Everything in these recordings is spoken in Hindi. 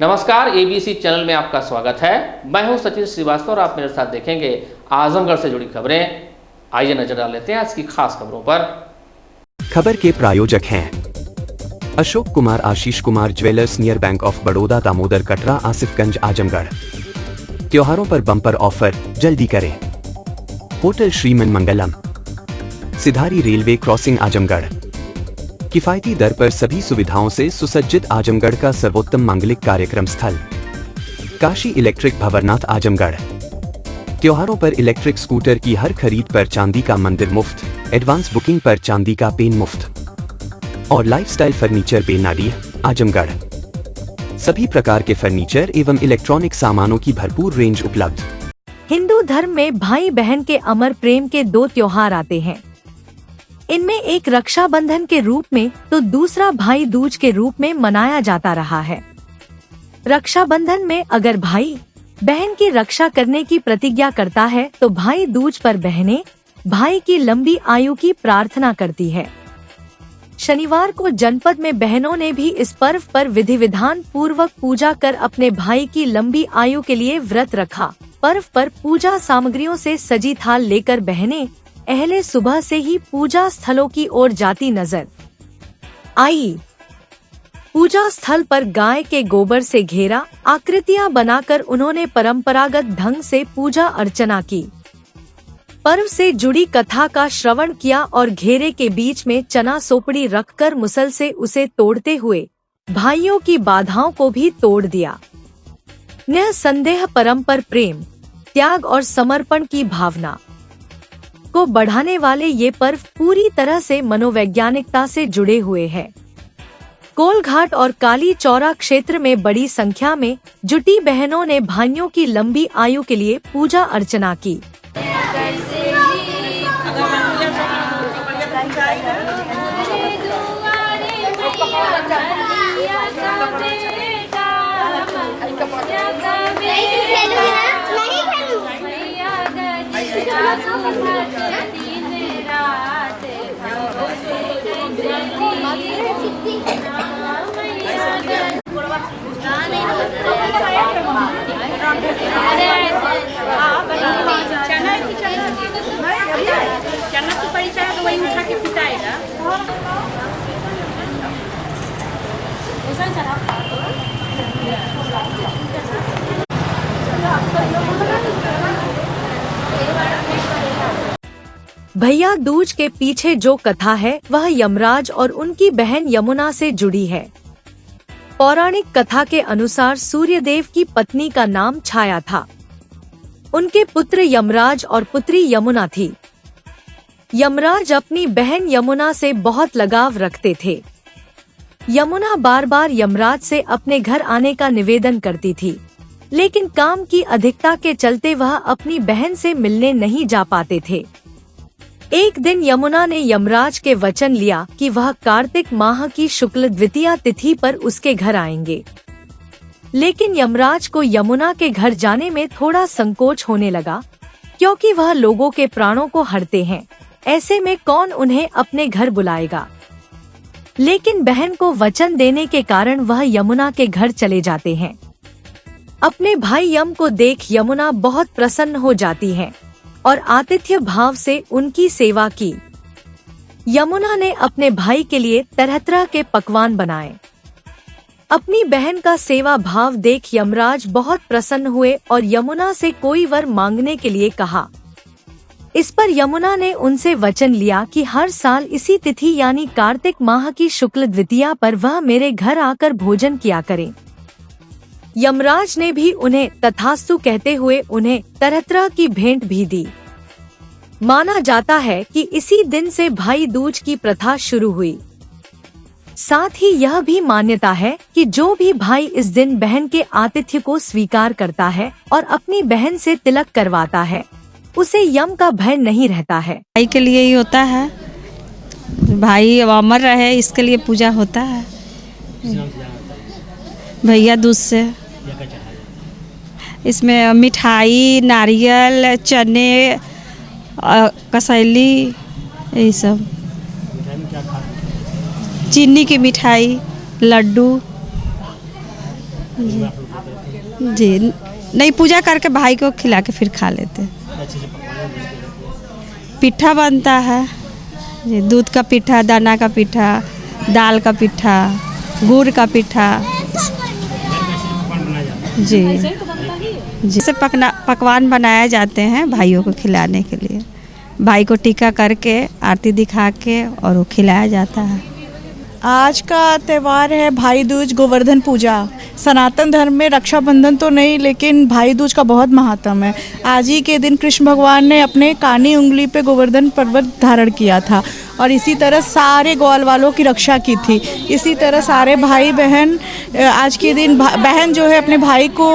नमस्कार, एबीसी चैनल में आपका स्वागत है। मैं हूं सचिन श्रीवास्तव और आप मेरे साथ देखेंगे आजमगढ़ से जुड़ी खबरें। आइए नजर डाल लेते हैं आज की खास खबरों पर। खबर के प्रायोजक हैं Ashok Kumar, Ashish Kumar jewellers near bank of Baroda, Damodar Katra, Asifganj, Azamgarh. त्योहारों पर बम्पर ऑफर जल्दी करें। Hotel Shriman Mangalam, Sidhari railway crossing, Azamgarh. किफायती दर पर सभी सुविधाओं से सुसज्जित आजमगढ़ का सर्वोत्तम मांगलिक कार्यक्रम स्थल काशी इलेक्ट्रिक, भंवरनाथ, आजमगढ़। त्योहारों पर इलेक्ट्रिक स्कूटर की हर खरीद पर चांदी का मंदिर मुफ्त, एडवांस बुकिंग पर चांदी का पेन मुफ्त और लाइफस्टाइल फर्नीचर बेनाडी, आजमगढ़। सभी प्रकार के फर्नीचर एवं इलेक्ट्रॉनिक सामानों की भरपूर रेंज उपलब्ध। हिंदू धर्म में भाई बहन के अमर प्रेम के दो त्योहार आते हैं। इनमें एक रक्षाबंधन के रूप में तो दूसरा भाई दूज के रूप में मनाया जाता रहा है। रक्षाबंधन में अगर भाई बहन की रक्षा करने की प्रतिज्ञा करता है तो भाई दूज पर बहनें भाई की लंबी आयु की प्रार्थना करती है। शनिवार को जनपद में बहनों ने भी इस पर्व पर विधि विधान पूर्वक पूजा कर अपने भाई की लंबी आयु के लिए व्रत रखा। पर्व पर पूजा सामग्रियों से सजी थाल लेकर बहनें पहले सुबह से ही पूजा स्थलों की ओर जाती नजर आई। पूजा स्थल पर गाय के गोबर से घेरा आकृतियां बनाकर उन्होंने परंपरागत ढंग से पूजा अर्चना की। पर्व से जुड़ी कथा का श्रवण किया और घेरे के बीच में चना सोपड़ी रखकर मुसल से उसे तोड़ते हुए भाइयों की बाधाओं को भी तोड़ दिया। निसंदेह परंपर प्रेम, त्याग और समर्पण की भावना को बढ़ाने वाले ये पर्व पूरी तरह से मनोवैज्ञानिकता से जुड़े हुए हैं। कोलघाट और काली चौरा क्षेत्र में बड़ी संख्या में जुटी बहनों ने भाइयों की लंबी आयु के लिए पूजा अर्चना की। भैया दूज के पीछे जो कथा है वह यमराज और उनकी बहन यमुना से जुड़ी है। पौराणिक कथा के अनुसार सूर्यदेव की पत्नी का नाम छाया था। उनके पुत्र यमराज और पुत्री यमुना थी। यमराज अपनी बहन यमुना से बहुत लगाव रखते थे। यमुना बार बार यमराज से अपने घर आने का निवेदन करती थी, लेकिन काम की अधिकता के चलते वह अपनी बहन से मिलने नहीं जा पाते थे। एक दिन यमुना ने यमराज के वचन लिया कि वह कार्तिक माह की शुक्ल द्वितीया तिथि पर उसके घर आएंगे, लेकिन यमराज को यमुना के घर जाने में थोड़ा संकोच होने लगा, क्योंकि वह लोगों के प्राणों को हरते हैं। ऐसे में कौन उन्हें अपने घर बुलाएगा। लेकिन बहन को वचन देने के कारण वह यमुना के घर चले जाते हैं। अपने भाई यम को देख यमुना बहुत प्रसन्न हो जाती है और आतिथ्य भाव से उनकी सेवा की। यमुना ने अपने भाई के लिए तरह तरह के पकवान बनाए। अपनी बहन का सेवा भाव देख यमराज बहुत प्रसन्न हुए और यमुना से कोई वर मांगने के लिए कहा। इस पर यमुना ने उनसे वचन लिया कि हर साल इसी तिथि यानी कार्तिक माह की शुक्ल द्वितीया पर वह मेरे घर आकर भोजन किया करें। यमराज ने भी उन्हें तथास्तु कहते हुए उन्हें तरह तरह की भेंट भी दी। माना जाता है कि इसी दिन से भाई दूज की प्रथा शुरू हुई। साथ ही यह भी मान्यता है कि जो भी भाई इस दिन बहन के आतिथ्य को स्वीकार करता है और अपनी बहन से तिलक करवाता है, उसे यम का भय नहीं रहता है। भाई के लिए ही होता है, भाई अमर रहे इसके लिए पूजा होता है। भैया दूज से इसमें मिठाई, नारियल, चने, कसैली, यही सब। चीनी की मिठाई, लड्डू, जी नहीं, पूजा करके भाई को खिला के फिर खा लेते। पिट्ठा बनता है जी, दूध का पिट्ठा, दाना का पिट्ठा, दाल का पिट्ठा, गुड़ का पिट्ठा जी। जिसे पकवान बनाए जाते हैं भाइयों को खिलाने के लिए। भाई को टीका करके आरती दिखा के और वो खिलाया जाता है। आज का त्यौहार है भाई दूज, गोवर्धन पूजा। सनातन धर्म में रक्षाबंधन तो नहीं, लेकिन भाई दूज का बहुत महात्म है। आज ही के दिन कृष्ण भगवान ने अपने कानी उंगली पे गोवर्धन पर्वत धारण किया था और इसी तरह सारे ग्वाल वालों की रक्षा की थी। इसी तरह सारे भाई बहन आज के दिन बहन जो है अपने भाई को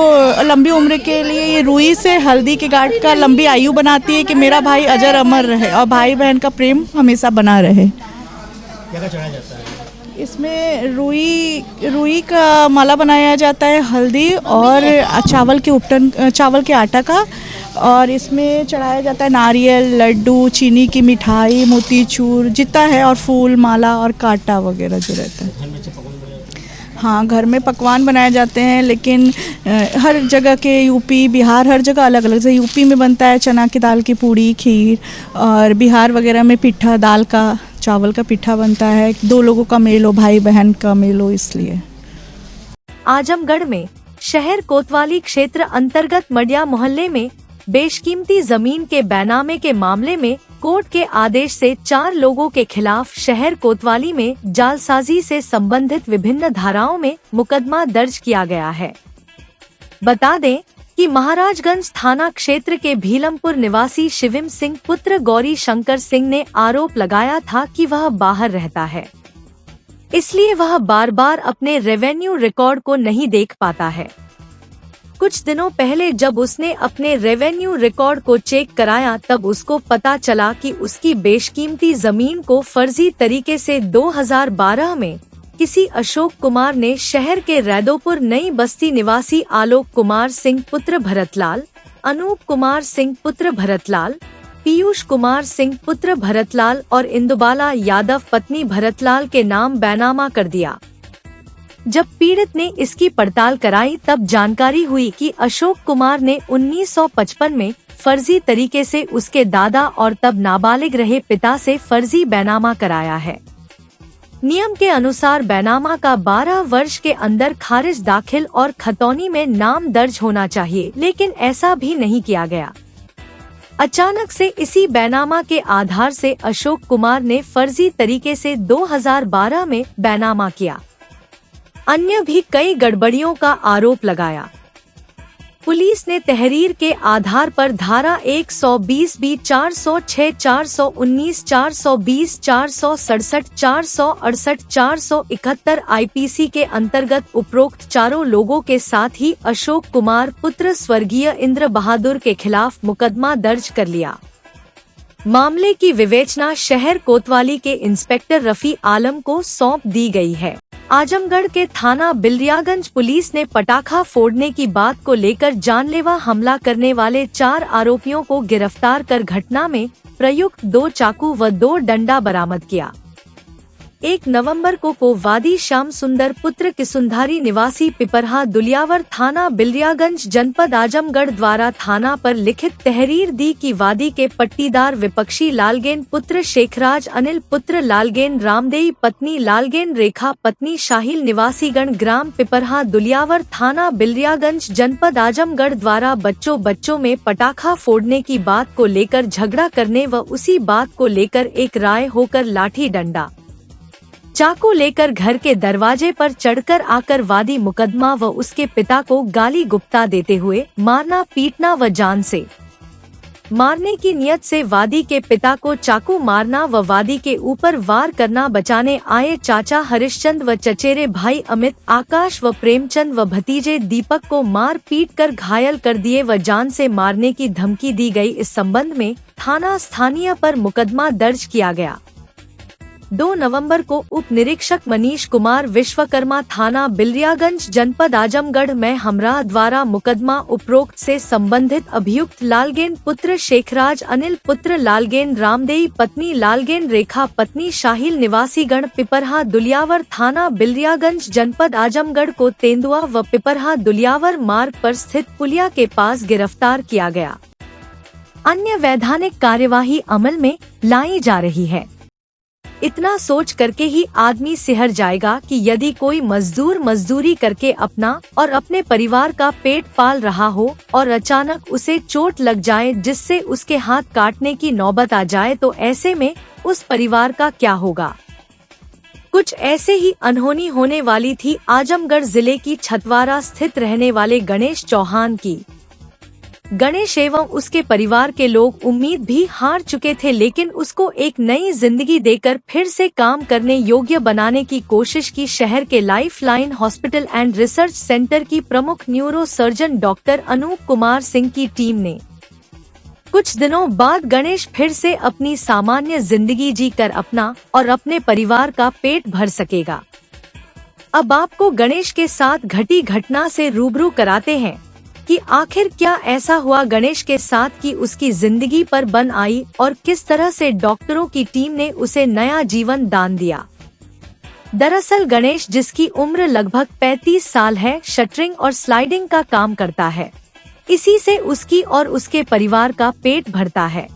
लंबी उम्र के लिए ये रुई से हल्दी के गांठ का लंबी आयु बनाती है कि मेरा भाई अजर अमर रहे और भाई बहन का प्रेम हमेशा बना रहे। क्या चढ़ाया जाता है? इसमें रुई का माला बनाया जाता है, हल्दी और चावल के आटा का, और इसमें चढ़ाया जाता है नारियल, लड्डू, चीनी की मिठाई, मोतीचूर जितना है, और फूल माला और कांटा वगैरह जो रहता है। हाँ, घर में पकवान बनाए जाते हैं, लेकिन हर जगह के यूपी बिहार हर जगह अलग अलग। जैसे यूपी में बनता है चना की दाल की पूड़ी, खीर, और बिहार वगैरह में पिट्ठा, दाल का चावल का पिट्ठा बनता है। दो लोगों का मेल हो, भाई बहन का मेल हो, इसलिए। आजमगढ़ में शहर कोतवाली क्षेत्र अंतर्गत मडिया मोहल्ले में बेशकीमती जमीन के बैनामे के मामले में कोर्ट के आदेश से 4 लोगों के खिलाफ शहर कोतवाली में जालसाजी से संबंधित विभिन्न धाराओं में मुकदमा दर्ज किया गया है। बता दें कि महाराजगंज थाना क्षेत्र के भीलमपुर निवासी शिविम सिंह पुत्र गौरी शंकर सिंह ने आरोप लगाया था कि वह बाहर रहता है, इसलिए वह बार बार अपने रेवेन्यू रिकॉर्ड को नहीं देख पाता है। कुछ दिनों पहले जब उसने अपने रेवेन्यू रिकॉर्ड को चेक कराया, तब उसको पता चला कि उसकी बेशकीमती जमीन को फर्जी तरीके से 2012 में किसी अशोक कुमार ने शहर के रैदोपुर नई बस्ती निवासी आलोक कुमार सिंह पुत्र भरतलाल, अनूप कुमार सिंह पुत्र भरतलाल, पीयूष कुमार सिंह पुत्र भरतलाल और इंदुबाला यादव पत्नी भरतलाल के नाम बैनामा कर दिया। जब पीड़ित ने इसकी पड़ताल कराई, तब जानकारी हुई कि अशोक कुमार ने 1955 में फर्जी तरीके से उसके दादा और तब नाबालिग रहे पिता से फर्जी बैनामा कराया है। नियम के अनुसार बैनामा का 12 वर्ष के अंदर खारिज दाखिल और खतौनी में नाम दर्ज होना चाहिए, लेकिन ऐसा भी नहीं किया गया। अचानक से इसी बैनामा के आधार से अशोक कुमार ने फर्जी तरीके से 2012 में बैनामा किया। अन्य भी कई गड़बड़ियों का आरोप लगाया। पुलिस ने तहरीर के आधार पर धारा 120B, 406, 419, 420, 467, 468, 471 IPC के अंतर्गत उपरोक्त 4 लोगों के साथ ही अशोक कुमार पुत्र स्वर्गीय इंद्र बहादुर के खिलाफ मुकदमा दर्ज कर लिया। मामले की विवेचना शहर कोतवाली के इंस्पेक्टर रफी आलम को सौंप दी गई है। आजमगढ़ के थाना बिलरियागंज पुलिस ने पटाखा फोड़ने की बात को लेकर जानलेवा हमला करने वाले 4 आरोपियों को गिरफ्तार कर घटना में प्रयुक्त 2 चाकू व 2 डंडा बरामद किया। 1 नवंबर को वादी श्याम सुंदर पुत्र किसुंधारी निवासी पिपरहा दुलियावर थाना बिलरियागंज जनपद आजमगढ़ द्वारा थाना पर लिखित तहरीर दी कि वादी के पट्टीदार विपक्षी लालगेन पुत्र शेखराज अनिल पुत्र लालगेन रामदेई पत्नी लालगेन रेखा पत्नी शाहिल निवासीगण ग्राम पिपरहा दुलियावर थाना बिलरियागंज जनपद आजमगढ़ द्वारा बच्चों में पटाखा फोड़ने की बात को लेकर झगड़ा करने व उसी बात को लेकर एक राय होकर लाठी डंडा चाकू लेकर घर के दरवाजे पर चढ़कर आकर वादी मुकदमा व उसके पिता को गाली गुप्ता देते हुए मारना पीटना व जान से मारने की नियत से वादी के पिता को चाकू मारना व वादी के ऊपर वार करना, बचाने आए चाचा हरिश्चंद व चचेरे भाई अमित, आकाश व प्रेमचंद व भतीजे दीपक को मार पीट कर घायल कर दिए व जान से मारने की धमकी दी गई। इस संबंध में थाना स्थानीय पर मुकदमा दर्ज किया गया। 2 नवंबर को उप निरीक्षक मनीष कुमार विश्वकर्मा थाना बिलरियागंज जनपद आजमगढ़ में हमरा द्वारा मुकदमा उपरोक्त से संबंधित अभियुक्त लालगेन पुत्र शेखराज अनिल पुत्र लालगेन रामदेई पत्नी लालगेन रेखा पत्नी शाहिल निवासी गण पिपरहा दुलियावर थाना बिलरियागंज जनपद आजमगढ़ को तेंदुआ व पिपरहा दुलियावर मार्ग पर स्थित पुलिया के पास गिरफ्तार किया गया। अन्य वैधानिक कार्यवाही अमल में लाई जा रही है। इतना सोच करके ही आदमी सिहर जाएगा कि यदि कोई मजदूर मजदूरी करके अपना और अपने परिवार का पेट पाल रहा हो और अचानक उसे चोट लग जाए जिससे उसके हाथ काटने की नौबत आ जाए तो ऐसे में उस परिवार का क्या होगा। कुछ ऐसे ही अनहोनी होने वाली थी आजमगढ़ जिले की छतवारा स्थित रहने वाले गणेश चौहान की। गणेश एवं उसके परिवार के लोग उम्मीद भी हार चुके थे, लेकिन उसको एक नई जिंदगी देकर फिर से काम करने योग्य बनाने की कोशिश की शहर के Lifeline hospital and research centre की प्रमुख neurosurgeon doctor Anup Kumar Singh की टीम ने। कुछ दिनों बाद गणेश फिर से अपनी सामान्य जिंदगी जीकर अपना और अपने परिवार का पेट भर सकेगा। अब आपको गणेश के साथ घटी घटना से रूबरू कराते हैं कि आखिर क्या ऐसा हुआ गणेश के साथ कि उसकी जिंदगी पर बन आई और किस तरह से डॉक्टरों की टीम ने उसे नया जीवन दान दिया। दरअसल गणेश, जिसकी उम्र लगभग 35 साल है, शटरिंग और स्लाइडिंग का काम करता है। इसी से उसकी और उसके परिवार का पेट भरता है।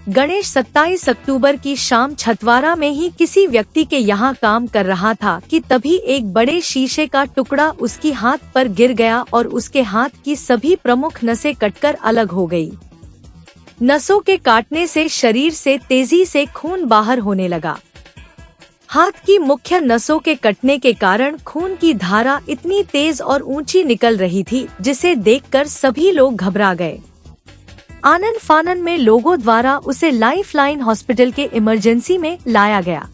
गणेश 27 अक्टूबर की शाम छतवारा में ही किसी व्यक्ति के यहाँ काम कर रहा था कि तभी एक बड़े शीशे का टुकड़ा उसकी हाथ पर गिर गया और उसके हाथ की सभी प्रमुख नसें कटकर अलग हो गई। नसों के काटने से शरीर से तेजी से खून बाहर होने लगा। हाथ की मुख्य नसों के कटने के कारण खून की धारा इतनी तेज और ऊंची निकल रही थी जिसे देखकर सभी लोग घबरा गए। आनन फानन में लोगों द्वारा उसे लाइफलाइन हॉस्पिटल के इमरजेंसी में लाया गया,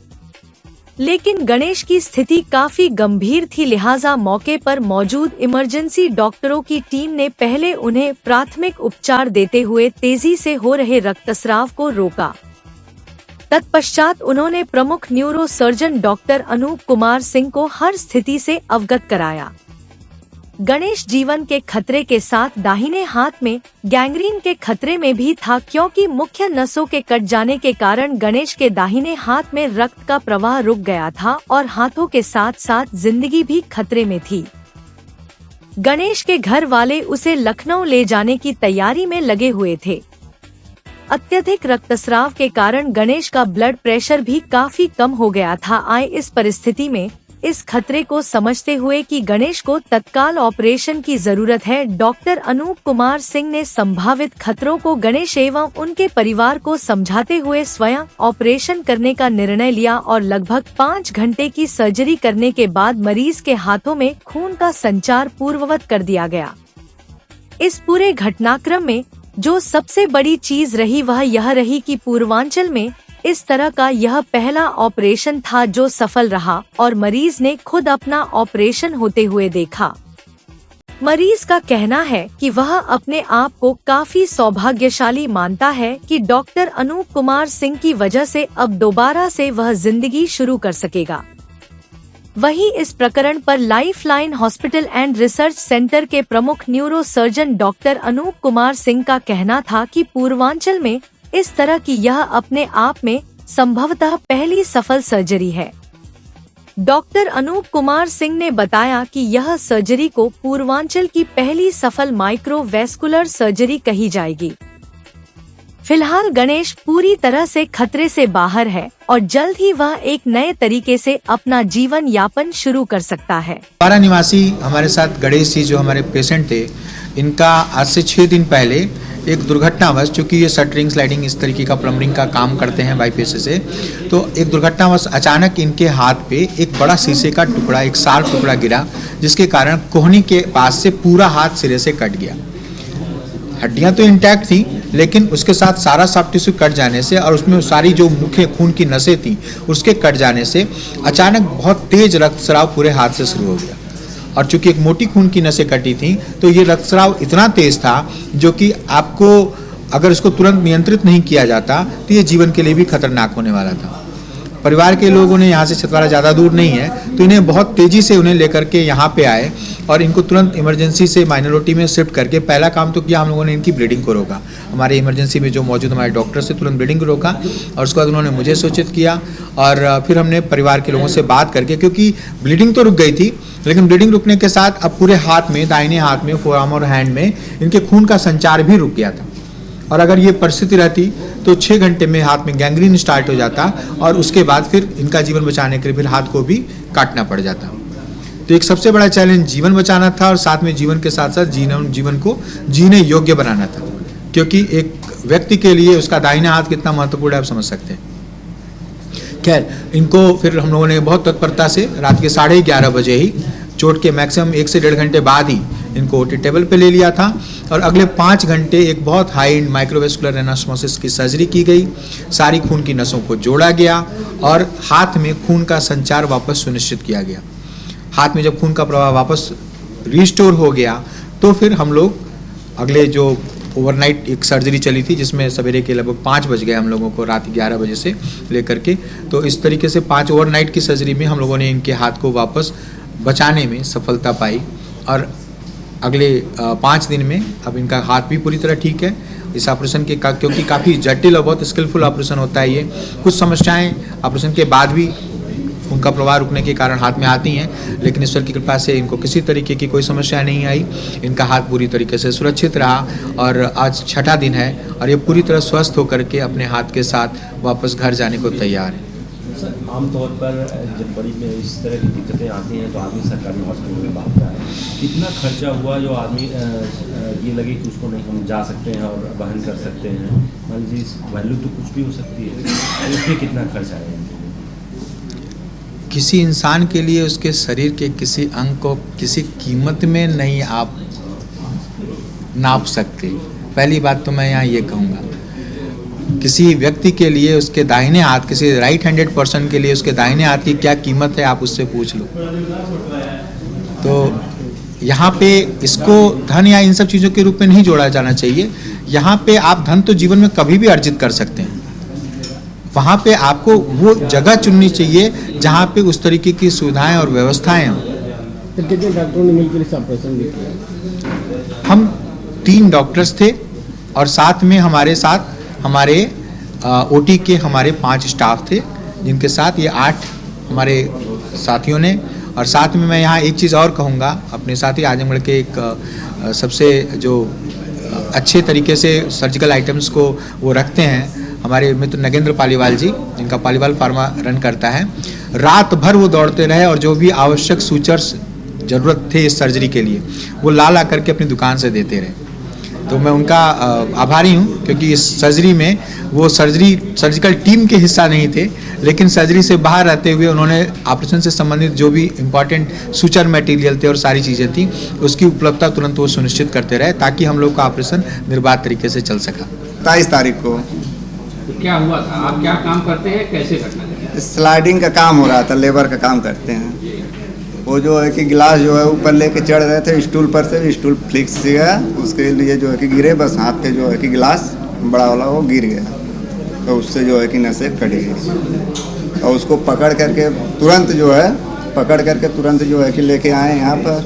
लेकिन गणेश की स्थिति काफी गंभीर थी, लिहाजा मौके पर मौजूद इमरजेंसी डॉक्टरों की टीम ने पहले उन्हें प्राथमिक उपचार देते हुए तेजी से हो रहे रक्तस्राव को रोका। तत्पश्चात उन्होंने प्रमुख neurosurgeon doctor Anup Kumar Singh को हर स्थिति से अवगत कराया। गणेश जीवन के खतरे के साथ दाहिने हाथ में गैंग्रीन के खतरे में भी था, क्योंकि मुख्य नसों के कट जाने के कारण गणेश के दाहिने हाथ में रक्त का प्रवाह रुक गया था और हाथों के साथ साथ जिंदगी भी खतरे में थी। गणेश के घर वाले उसे लखनऊ ले जाने की तैयारी में लगे हुए थे। अत्यधिक रक्तस्राव के कारण गणेश का ब्लड प्रेशर भी काफी कम हो गया था। इस परिस्थिति में इस खतरे को समझते हुए कि गणेश को तत्काल ऑपरेशन की जरूरत है, डॉक्टर अनूप कुमार सिंह ने संभावित खतरों को गणेश एवं उनके परिवार को समझाते हुए स्वयं ऑपरेशन करने का निर्णय लिया और लगभग 5 घंटे की सर्जरी करने के बाद मरीज के हाथों में खून का संचार पूर्ववत कर दिया गया। इस पूरे घटनाक्रम में जो सबसे बड़ी चीज रही वह यह रही कि पूर्वांचल में इस तरह का यह पहला ऑपरेशन था जो सफल रहा और मरीज ने खुद अपना ऑपरेशन होते हुए देखा। मरीज का कहना है कि वह अपने आप को काफी सौभाग्यशाली मानता है कि डॉक्टर अनूप कुमार सिंह की वजह से अब दोबारा से वह जिंदगी शुरू कर सकेगा। वहीं इस प्रकरण पर Lifeline hospital and research centre के प्रमुख neurosurgeon doctor Anup Kumar Singh का कहना था कि पूर्वांचल में इस तरह की यह अपने आप में संभवतः पहली सफल सर्जरी है। डॉक्टर अनूप कुमार सिंह ने बताया कि यह सर्जरी को पूर्वांचल की पहली सफल माइक्रोवेस्कुलर सर्जरी कही जाएगी। फिलहाल गणेश पूरी तरह से खतरे से बाहर है और जल्द ही वह एक नए तरीके से अपना जीवन यापन शुरू कर सकता है। छतवारा निवासी हमारे साथ गणेश जी जो हमारे पेशेंट थे, इनका आज से 6 दिन पहले एक दुर्घटनावश, चूँकि ये शटरिंग स्लाइडिंग इस तरीके का प्लम्बरिंग का काम करते हैं बाई पेशे से, तो एक दुर्घटनावश अचानक इनके हाथ पे एक बड़ा शीशे का टुकड़ा, एक शार्प टुकड़ा गिरा, जिसके कारण कोहनी के पास से पूरा हाथ सिरे से कट गया। हड्डियां तो इंटैक्ट थी, लेकिन उसके साथ सारा सॉफ्ट टिश्यू कट जाने से और उसमें सारी जो मुख्य खून की नसें थी उसके कट जाने से अचानक बहुत तेज रक्तस्राव पूरे हाथ से शुरू हो गया। और चूंकि एक मोटी खून की नसें कटी थी तो ये रक्तस्राव इतना तेज था जो कि आपको अगर इसको तुरंत नियंत्रित नहीं किया जाता तो ये जीवन के लिए भी खतरनाक होने वाला था। परिवार के लोगों ने यहाँ से छतवारा ज़्यादा दूर नहीं है, तो इन्हें बहुत तेज़ी से उन्हें लेकर के यहाँ पे आए और इनको तुरंत इमरजेंसी से माइनॉरिटी में शिफ्ट करके पहला काम तो किया हम लोगों ने, इनकी ब्लीडिंग को रोका। हमारे इमरजेंसी में जो मौजूद हमारे डॉक्टर से तुरंत ब्लीडिंग को रोका और उसके बाद उन्होंने मुझे सूचित किया और फिर हमने परिवार के लोगों से बात करके, क्योंकि ब्लीडिंग तो रुक गई थी लेकिन ब्लीडिंग रुकने के साथ अब पूरे हाथ में, दाहिने हाथ में, फोरआर्म और हैंड में इनके खून का संचार भी रुक गया था और अगर ये परिस्थिति रहती तो 6 घंटे में हाथ में गैंग्रीन स्टार्ट हो जाता और उसके बाद फिर इनका जीवन बचाने के लिए फिर हाथ को भी काटना पड़ जाता। तो एक सबसे बड़ा चैलेंज जीवन बचाना था और साथ में जीवन के साथ साथ जीवन को जीने योग्य बनाना था, क्योंकि एक व्यक्ति के लिए उसका दाहिना हाथ कितना महत्वपूर्ण है आप समझ सकते हैं। खैर, इनको फिर हम लोगों ने बहुत तत्परता से रात के 11:30 बजे ही चोट के मैक्सिमम 1 से 1.5 घंटे बाद ही इनको ओटी टेबल पे ले लिया था और अगले 5 घंटे एक बहुत हाई एंड माइक्रोवेस्कुलर एनास्टोमोसिस की सर्जरी की गई। सारी खून की नसों को जोड़ा गया और हाथ में खून का संचार वापस सुनिश्चित किया गया। हाथ में जब खून का प्रवाह वापस रिस्टोर हो गया तो फिर हम लोग अगले जो ओवरनाइट एक सर्जरी चली थी जिसमें सवेरे के लगभग 5 बज गए हम लोगों को रात 11 बजे से लेकर के, तो इस तरीके से 5 ओवरनाइट की सर्जरी में हम लोगों ने इनके हाथ को वापस बचाने में सफलता पाई और अगले 5 दिन में अब इनका हाथ भी पूरी तरह ठीक है। इस ऑपरेशन के क्योंकि काफ़ी जटिल और बहुत स्किलफुल ऑपरेशन होता है, ये कुछ समस्याएं ऑपरेशन के बाद भी उनका प्रवाह रुकने के कारण हाथ में आती हैं, लेकिन ईश्वर की कृपा से इनको किसी तरीके की कोई समस्या नहीं आई। इनका हाथ पूरी तरीके से सुरक्षित रहा और आज 6ठा दिन है और ये पूरी तरह स्वस्थ होकर के अपने हाथ के साथ वापस घर जाने को तैयार है। आमतौर पर जब बड़ी में इस तरह की दिक्कतें आती हैं तो आदमी सरकारी हॉस्पिटल में भागता है। कितना खर्चा हुआ जो आदमी ये लगे कि उसको नहीं हम जा सकते हैं और वहन कर सकते हैं, मान लीजिए वैल्यू तो कुछ भी हो सकती है, तो उसमें कितना खर्चा है? किसी इंसान के लिए उसके शरीर के किसी अंग को किसी कीमत में नहीं आप नाप सकते। पहली बात तो मैं यहाँ ये कहूँगा, किसी व्यक्ति के लिए उसके दाहिने हाथ, किसी राइट हैंडेड पर्सन के लिए उसके दाहिने हाथ की क्या कीमत है आप उससे पूछ लो। तो यहाँ पे इसको धन या इन सब चीज़ों के रूप में नहीं जोड़ा जाना चाहिए। यहाँ पे आप धन तो जीवन में कभी भी अर्जित कर सकते हैं, वहाँ पे आपको वो जगह चुननी चाहिए जहाँ पे उस तरीके की सुविधाएं और व्यवस्थाएं हों। कितने डॉक्टरों ने मिलकर इस ऑपरेशन किया? हम 3 डॉक्टर्स थे और साथ में हमारे साथ हमारे ओटी के हमारे 5 स्टाफ थे, जिनके साथ ये 8 हमारे साथियों ने। और साथ में मैं यहाँ एक चीज़ और कहूँगा, अपने साथी आजमगढ़ के एक सबसे जो अच्छे तरीके से सर्जिकल आइटम्स को वो रखते हैं, हमारे मित्र नगेंद्र पालीवाल जी, जिनका पालीवाल फार्मा रन करता है। रात भर वो दौड़ते रहे और जो भी आवश्यक सूचर्स ज़रूरत थे इस सर्जरी के लिए वो ला करके अपनी दुकान से देते रहे। तो मैं उनका आभारी हूँ, क्योंकि इस सर्जरी में वो सर्जिकल टीम के हिस्सा नहीं थे, लेकिन सर्जरी से बाहर रहते हुए उन्होंने ऑपरेशन से संबंधित जो भी इम्पॉर्टेंट सूचर मटेरियल थे और सारी चीज़ें थी उसकी उपलब्धता तुरंत वो सुनिश्चित करते रहे ताकि हम लोग का ऑपरेशन निर्बाध तरीके से चल सका। 27 तारीख को तो क्या हुआ था? आप क्या काम करते हैं, कैसे करना है? स्लाइडिंग का काम हो रहा था, लेबर का काम करते हैं। वो जो है कि गिलास जो है ऊपर लेके चढ़ रहे थे स्टूल पर से, स्टूल फ्लिक्स गया, उसके लिए जो है कि गिरे, बस हाथ पे जो है कि गिलास बड़ा वाला वो गिर गया, तो उससे जो है कि नसें कट गई और उसको पकड़ करके तुरंत जो है कि लेके आए यहाँ पर।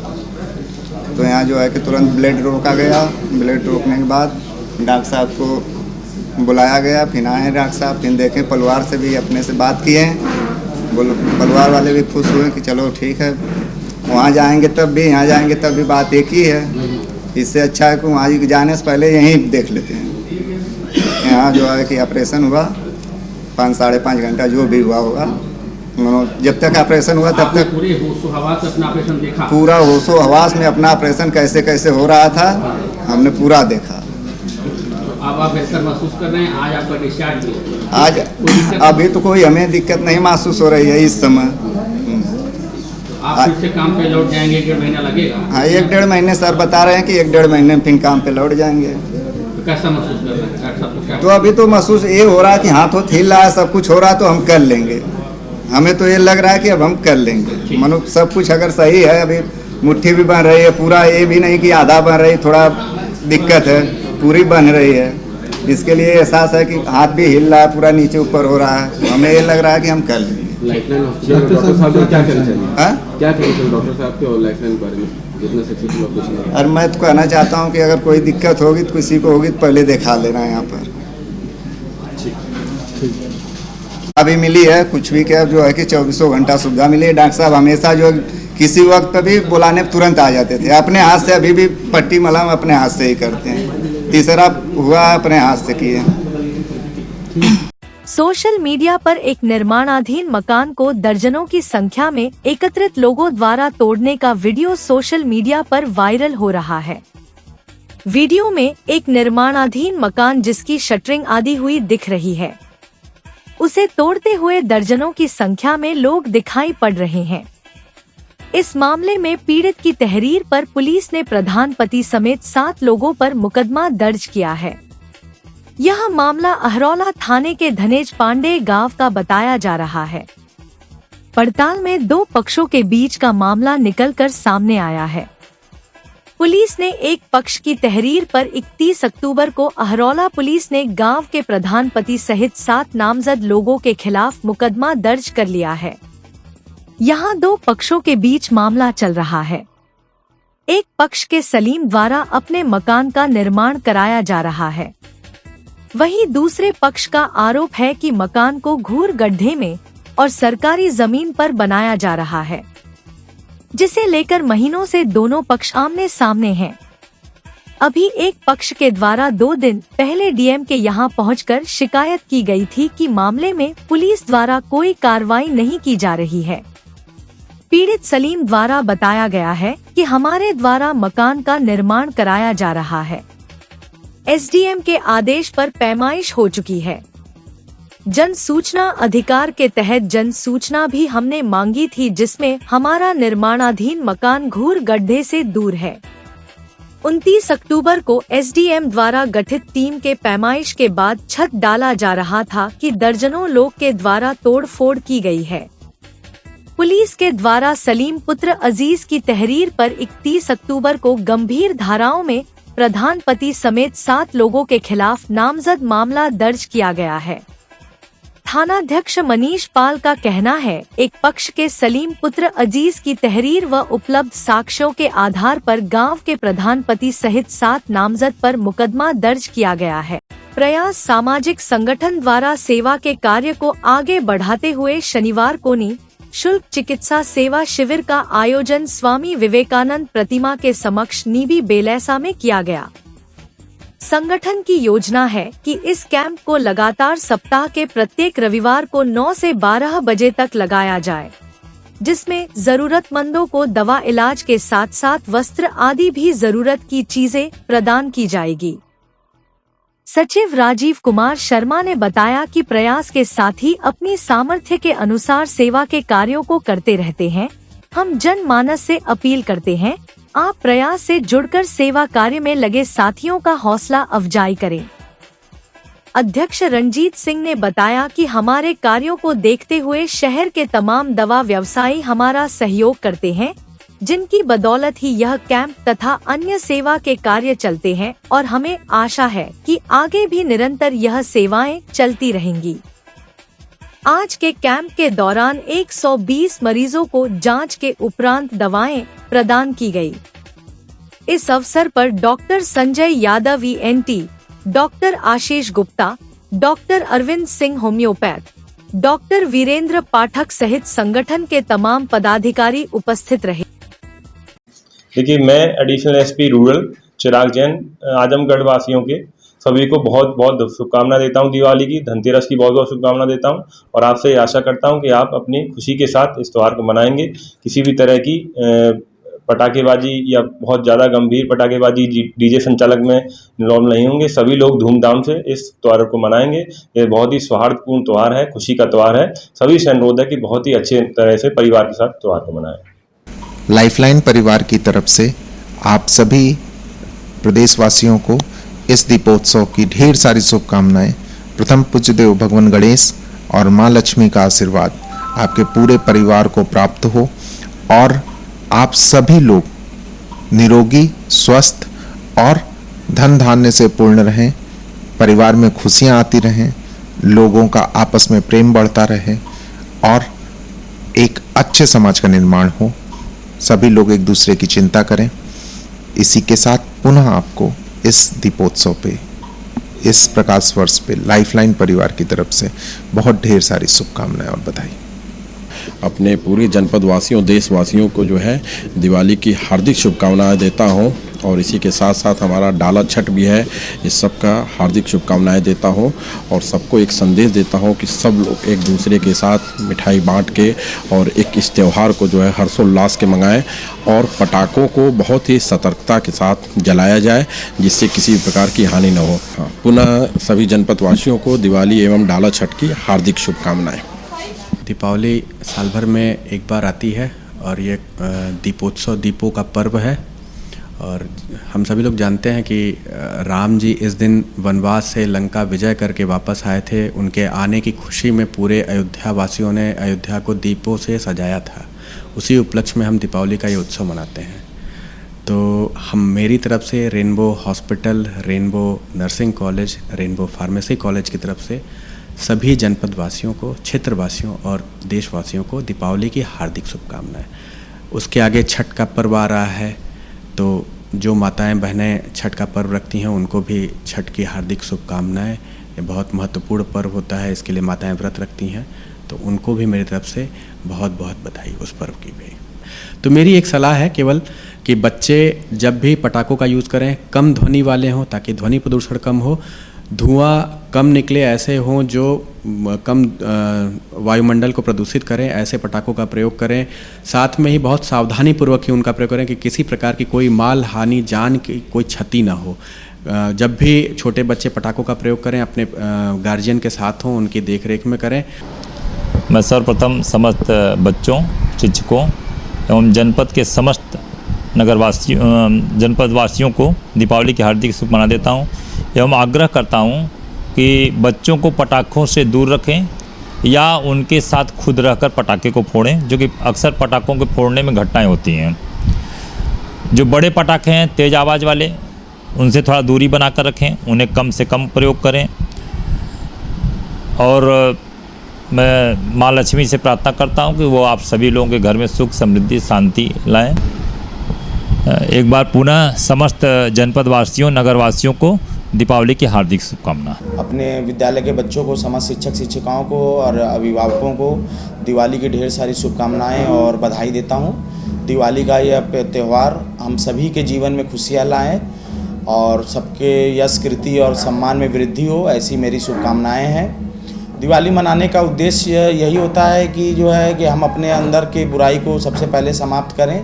तो यहाँ जो है कि तुरंत ब्लड रोका गया। ब्लड रोकने के बाद डॉक्टर साहब को बुलाया गया, फिर आए डॉक्टर साहब, फिर देखें परिवार से भी अपने से बात किए, परिवार वाले भी खुश हुए कि चलो ठीक है, वहाँ जाएंगे तब भी यहाँ जाएंगे तब भी बात एक ही है। इससे अच्छा है कि वहाँ जाने से पहले यहीं देख लेते हैं। यहाँ जो है कि ऑपरेशन हुआ 5-5.5 घंटा जो भी हुआ होगा, जब तक ऑपरेशन हुआ तब तक पूरे होशो हवास अपना ऑपरेशन देखा? पूरा होशो हवास में अपना ऑपरेशन कैसे कैसे हो रहा था हमने पूरा देखा। अब आप बेहतर महसूस कर रहे हैं? आज आपका डिस्चार्ज हुआ? आज अभी तो कोई हमें दिक्कत नहीं महसूस हो रही है इस समय। आप फिर से काम पे लौट जाएंगे? 1-1.5 महीना लगेगा? हाँ, 1-1.5 महीने सर बता रहे हैं कि 1-1.5 महीने में फिर काम पे लौट जाएंगे। तो कैसा महसूस कर रहे हैं डॉक्टर साहब? तो अभी तो महसूस ये हो रहा है कि हाथों हिल रहा है, सब कुछ हो रहा है, तो हम कर लेंगे। हमें तो ये लग रहा है कि अब हम कर लेंगे। मनो सब कुछ अगर सही है, अभी मुट्ठी भी बन रही है पूरा, ये भी नहीं कि आधा बन रही, थोड़ा दिक्कत है, पूरी बन रही है। इसके लिए एहसास है कि हाथ भी हिल रहा है, पूरा नीचे ऊपर हो रहा है, हमें ये लग रहा है कि हम कर लेंगे। लाइफलाइन डॉक्टर साहब को क्या कहना चाहिए? हाँ, क्या कहना चाहिए डॉक्टर साहब के और लाइफलाइन के बारे में, जितना सक्सेसफुल ऑपरेशन है? और मैं तो कहना चाहता हूँ कि अगर कोई दिक्कत होगी तो किसी को होगी तो पहले दिखा लेना यहाँ पर। अभी मिली है कुछ भी क्या जो है कि 24 घंटा सुविधा मिली है। डॉक्टर साहब हमेशा जो किसी वक्त पे भी बुलाने पे तुरंत आ जाते थे, अपने हाथ से अभी भी पट्टी मलहम अपने हाथ से ही करते हैं। तीसरा हुआ अपने हाथ से किए। सोशल मीडिया पर एक निर्माणाधीन मकान को दर्जनों की संख्या में एकत्रित लोगों द्वारा तोड़ने का वीडियो सोशल मीडिया पर वायरल हो रहा है। वीडियो में एक निर्माणाधीन मकान जिसकी शटरिंग आदि हुई दिख रही है, उसे तोड़ते हुए दर्जनों की संख्या में लोग दिखाई पड़ रहे हैं। इस मामले में पीड़ित की तहरीर पर पुलिस ने प्रधान पति समेत 7 लोगों पर मुकदमा दर्ज किया है। यह मामला अहरौला थाने के धनेज पांडे गांव का बताया जा रहा है। पड़ताल में 2 पक्षों के बीच का मामला निकलकर सामने आया है। पुलिस ने एक पक्ष की तहरीर पर 31 अक्टूबर को अहरौला पुलिस ने गांव के प्रधान पति सहित 7 नामजद लोगों के खिलाफ मुकदमा दर्ज कर लिया है। यहाँ 2 पक्षों के बीच मामला चल रहा है। एक पक्ष के सलीम द्वारा अपने मकान का निर्माण कराया जा रहा है, वहीं दूसरे पक्ष का आरोप है कि मकान को घूर गड्ढे में और सरकारी जमीन पर बनाया जा रहा है, जिसे लेकर महीनों से दोनों पक्ष आमने सामने हैं। अभी एक पक्ष के द्वारा 2 दिन पहले डीएम के यहां पहुंचकर शिकायत की गई थी कि मामले में पुलिस द्वारा कोई कार्रवाई नहीं की जा रही है। पीड़ित सलीम द्वारा बताया गया है कि हमारे द्वारा मकान का निर्माण कराया जा रहा है। एसडीएम के आदेश पर पैमाइश हो चुकी है। जन सूचना अधिकार के तहत जन सूचना भी हमने मांगी थी, जिसमें हमारा निर्माणाधीन मकान घूर गड्ढे से दूर है। 29 अक्टूबर को एसडीएम द्वारा गठित टीम के पैमाइश के बाद छत डाला जा रहा था कि दर्जनों लोग के द्वारा तोड़फोड़ की गई है। पुलिस के द्वारा सलीम पुत्र अजीज की तहरीर पर 31 अक्टूबर को गंभीर धाराओं में प्रधान पति समेत 7 लोगों के खिलाफ नामजद मामला दर्ज किया गया है। थानाध्यक्ष मनीष पाल का कहना है, एक पक्ष के सलीम पुत्र अजीज की तहरीर व उपलब्ध साक्ष्यों के आधार पर गांव के प्रधान पति सहित 7 नामजद पर मुकदमा दर्ज किया गया है। प्रयास सामाजिक संगठन द्वारा सेवा के कार्य को आगे बढ़ाते हुए शनिवार को निःशुल्क चिकित्सा सेवा शिविर का आयोजन स्वामी विवेकानंद प्रतिमा के समक्ष नीबी बेलैसा में किया गया। संगठन की योजना है कि इस कैंप को लगातार सप्ताह के प्रत्येक रविवार को 9 से 12 बजे तक लगाया जाए, जिसमें जरूरतमंदों को दवा इलाज के साथ साथ वस्त्र आदि भी जरूरत की चीजें प्रदान की जाएगी। सचिव राजीव कुमार शर्मा ने बताया कि प्रयास के साथ ही अपनी सामर्थ्य के अनुसार सेवा के कार्यों को करते रहते हैं। हम जनमानस से अपील करते हैं, आप प्रयास से जुड़कर सेवा कार्य में लगे साथियों का हौसला अफजाई करें। अध्यक्ष रंजीत सिंह ने बताया कि हमारे कार्यों को देखते हुए शहर के तमाम दवा व्यवसायी हमारा सहयोग करते हैं, जिनकी बदौलत ही यह कैंप तथा अन्य सेवा के कार्य चलते हैं और हमें आशा है कि आगे भी निरंतर यह सेवाएं चलती रहेंगी। आज के कैंप के दौरान 120 मरीजों को जांच के उपरांत दवाएं प्रदान की गई। इस अवसर पर doctor Sanjay Yadav ENT, doctor Ashish Gupta, doctor Arvind Singh homeopath, doctor Virendra Pathak सहित संगठन के तमाम पदाधिकारी उपस्थित रहे। देखिए, मैं additional SP rural Chirag Jain Azamgarh वासियों के सभी को बहुत बहुत शुभकामना देता हूं। दिवाली की, धनतेरस की बहुत बहुत शुभकामना देता हूं और आपसे आशा करता हूं कि आप अपनी खुशी के साथ इस त्यौहार को मनाएंगे। किसी भी तरह की पटाखेबाजी या बहुत ज़्यादा गंभीर पटाखेबाजी डीजे संचालक में इन्वॉल्व नहीं होंगे। सभी लोग धूमधाम से इस त्यौहार को मनाएंगे। ये बहुत ही सौहार्दपूर्ण त्यौहार है, खुशी का त्यौहार है। सभी से अनुरोध है कि बहुत ही अच्छे तरह से परिवार के साथ त्यौहार को मनाएं। लाइफलाइन परिवार की तरफ से आप सभी प्रदेशवासियों को इस दीपोत्सव की ढेर सारी शुभकामनाएं। प्रथम पूज्य देव भगवान गणेश और माँ लक्ष्मी का आशीर्वाद आपके पूरे परिवार को प्राप्त हो और आप सभी लोग निरोगी, स्वस्थ और धन धान्य से पूर्ण रहें। परिवार में खुशियां आती रहें, लोगों का आपस में प्रेम बढ़ता रहे और एक अच्छे समाज का निर्माण हो। सभी लोग एक दूसरे की चिंता करें। इसी के साथ पुनः आपको इस दीपोत्सव पे, इस प्रकाश वर्ष पे लाइफलाइन परिवार की तरफ से बहुत ढेर सारी शुभकामनाएं और बधाई। अपने पूरे जनपद वासियों, देशवासियों को जो है दिवाली की हार्दिक शुभकामनाएं देता हूं और इसी के साथ साथ हमारा डाला छठ भी है, इस सब का हार्दिक शुभकामनाएं देता हूं और सबको एक संदेश देता हूं कि सब लोग एक दूसरे के साथ मिठाई बांट के और एक इस त्यौहार को जो है हर्षोल्लास के मनाएं और पटाखों को बहुत ही सतर्कता के साथ जलाया जाए जिससे किसी प्रकार की हानि न हो। पुनः सभी जनपद वासियों को दिवाली एवं डाला छठ की हार्दिक शुभकामनाएं। दीपावली साल भर में एक बार आती है और ये दीपोत्सव, दीपों का पर्व है और हम सभी लोग जानते हैं कि राम जी इस दिन वनवास से लंका विजय करके वापस आए थे। उनके आने की खुशी में पूरे अयोध्या वासियों ने अयोध्या को दीपों से सजाया था। उसी उपलक्ष्य में हम दीपावली का ये उत्सव मनाते हैं। तो हम मेरी तरफ से rainbow hospital, rainbow nursing college, rainbow pharmacy college की तरफ से सभी जनपद वासियों को, क्षेत्रवासियों और देशवासियों को दीपावली की हार्दिक शुभकामनाएं। उसके आगे छठ का पर्व आ रहा है, तो जो माताएं बहनें छठ का पर्व रखती हैं उनको भी छठ की हार्दिक शुभकामनाएं। ये बहुत महत्वपूर्ण पर्व होता है, इसके लिए माताएं व्रत रखती हैं, तो उनको भी मेरी तरफ से बहुत बहुत बधाई उस पर्व की भी। तो मेरी एक सलाह है केवल कि बच्चे जब भी पटाखों का यूज़ करें कम ध्वनि वाले हों ताकि ध्वनि प्रदूषण कम हो, धुआं कम निकले, ऐसे हों जो कम वायुमंडल को प्रदूषित करें, ऐसे पटाखों का प्रयोग करें। साथ में ही बहुत सावधानी पूर्वक ही उनका प्रयोग करें कि किसी प्रकार की कोई माल हानि, जान की कोई क्षति ना हो। जब भी छोटे बच्चे पटाखों का प्रयोग करें अपने गार्जियन के साथ हों, उनकी देखरेख में करें। मैं सर्वप्रथम समस्त बच्चों, शिक्षकों एवं जनपद के समस्त जनपद वासियों को दीपावली की हार्दिक शुभकामनाएं देता हूं एवं आग्रह करता हूं कि बच्चों को पटाखों से दूर रखें या उनके साथ खुद रहकर पटाखे को फोड़ें, जो कि अक्सर पटाखों के फोड़ने में घटनाएं होती हैं। जो बड़े पटाखे हैं तेज़ आवाज़ वाले, उनसे थोड़ा दूरी बनाकर रखें, उन्हें कम से कम प्रयोग करें। और मैं माँ लक्ष्मी से प्रार्थना करता हूं कि वो आप सभी लोगों के घर में सुख, समृद्धि, शांति लाएं। एक बार पुनः समस्त जनपद वासियों, नगर वासियों को दीपावली की हार्दिक शुभकामना। अपने विद्यालय के बच्चों को, समस्त शिक्षक शिक्षिकाओं को और अभिभावकों को दिवाली की ढेर सारी शुभकामनाएं और बधाई देता हूं। दिवाली का यह त्यौहार हम सभी के जीवन में खुशियां लाएं और सबके यश, कीर्ति और सम्मान में वृद्धि हो, ऐसी मेरी शुभकामनाएं हैं। दिवाली मनाने का उद्देश्य यही होता है कि जो है कि हम अपने अंदर के बुराई को सबसे पहले समाप्त करें।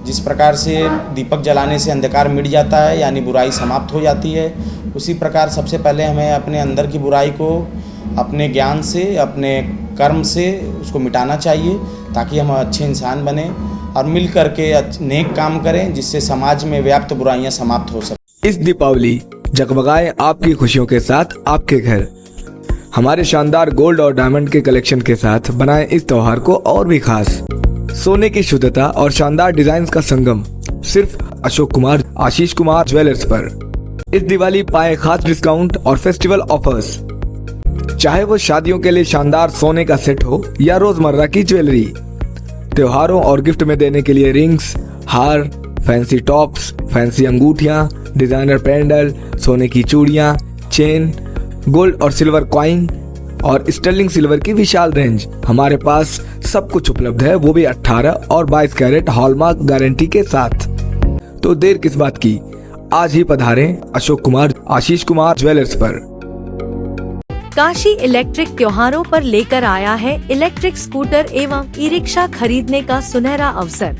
जिस प्रकार से दीपक जलाने से अंधकार मिट जाता है, यानी बुराई समाप्त हो जाती है, उसी प्रकार सबसे पहले हमें अपने अंदर की बुराई को अपने ज्ञान से, अपने कर्म से उसको मिटाना चाहिए ताकि हम अच्छे इंसान बने और मिल करके नेक काम करें जिससे समाज में व्याप्त बुराइयां समाप्त हो सकें। इस दीपावली जगमगाए आपकी खुशियों के साथ आपके घर। हमारे शानदार गोल्ड और डायमंड के कलेक्शन के साथ बनाएं इस त्योहार को और भी खास। सोने की शुद्धता और शानदार डिजाइन का संगम सिर्फ अशोक कुमार, आशीष कुमार ज्वेलर्स पर। इस दिवाली पाए खास डिस्काउंट और फेस्टिवल ऑफर्स। चाहे वो शादियों के लिए शानदार सोने का सेट हो या रोजमर्रा की ज्वेलरी, त्योहारों और गिफ्ट में देने के लिए रिंग्स, हार, फैंसी टॉप्स, फैंसी अंगूठियां, डिजाइनर पेंडल, सोने की चूड़ियां, चेन, गोल्ड और सिल्वर कॉइन और स्टर्लिंग सिल्वर की विशाल रेंज। हमारे पास सब कुछ उपलब्ध है, वो भी 18 और 22 कैरेट हॉलमार्क गारंटी के साथ। तो देर किस बात की, आज ही पधारें अशोक कुमार, आशीष कुमार ज्वेलर्स पर। काशी इलेक्ट्रिक त्योहारों पर लेकर आया है इलेक्ट्रिक स्कूटर एवं ई रिक्शा खरीदने का सुनहरा अवसर।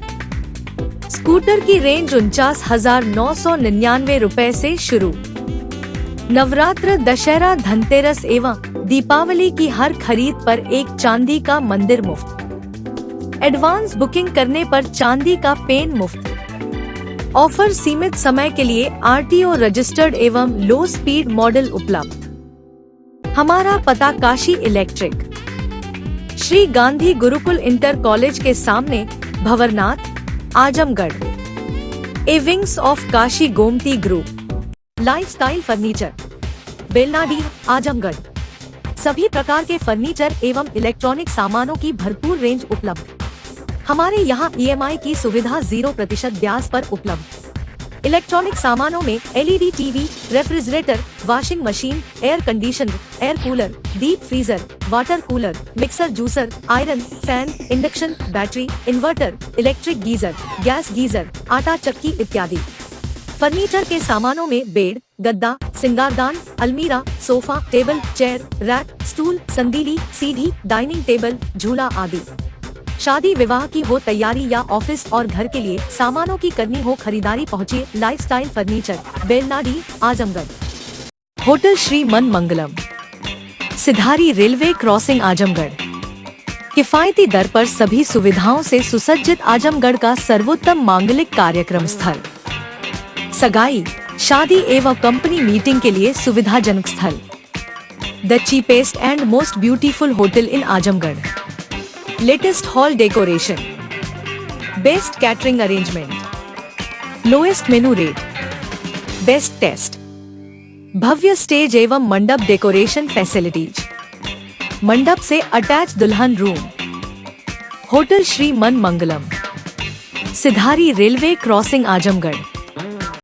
स्कूटर की रेंज 49,999 रुपए से शुरू। नवरात्र, दशहरा, धनतेरस एवं दीपावली की हर खरीद पर एक चांदी का मंदिर मुफ्त। एडवांस बुकिंग करने पर चांदी का पेन मुफ्त। ऑफर सीमित समय के लिए RTO रजिस्टर्ड एवं लो स्पीड मॉडल उपलब्ध। हमारा पता Kashi electric, Shri Gandhi Gurukul inter college के सामने, Bhanwarnath, Azamgarh. A wings of Kashi Gomti group. Lifestyle furniture, Belnadi, Azamgarh. सभी प्रकार के फर्नीचर एवं इलेक्ट्रॉनिक सामानों की भरपूर रेंज उपलब्ध। हमारे यहाँ EMI की सुविधा 0% ब्याज पर उपलब्ध। इलेक्ट्रॉनिक सामानों में LED TV, refrigerator, washing machine, air conditioner, air cooler, deep freezer, water cooler, mixer juicer, iron, fan, induction, battery, inverter, electric geyser, gas geyser, आटा चक्की इत्यादि। फर्नीचर के सामानों में बेड, गद्दा, सिंगारदान, अलमीरा, sofa, table, chair, rack, stool, संदीली, सीढ़ी, डाइनिंग टेबल, झूला आदि। शादी विवाह की हो तैयारी या ऑफिस और घर के लिए सामानों की करनी हो खरीदारी, पहुंचिए lifestyle furniture, Belnadi, Azamgarh. Hotel Shri Man Mangalam, Sidhari railway crossing, Azamgarh. किफायती दर पर सभी सुविधाओं से सुसज्जित आजमगढ़ का सर्वोत्तम मांगलिक कार्यक्रम स्थल। सगाई, शादी एवं कंपनी मीटिंग के लिए सुविधाजनक स्थल। The cheapest and most beautiful hotel in Azamgarh. Latest hall decoration, best catering arrangement, lowest menu rate, best taste, भव्य स्टेज एवं मंडप डेकोरेशन फैसिलिटीज, मंडप से अटैच दुल्हन room. Hotel Shri Man Mangalam, Sidhari railway crossing, Azamgarh.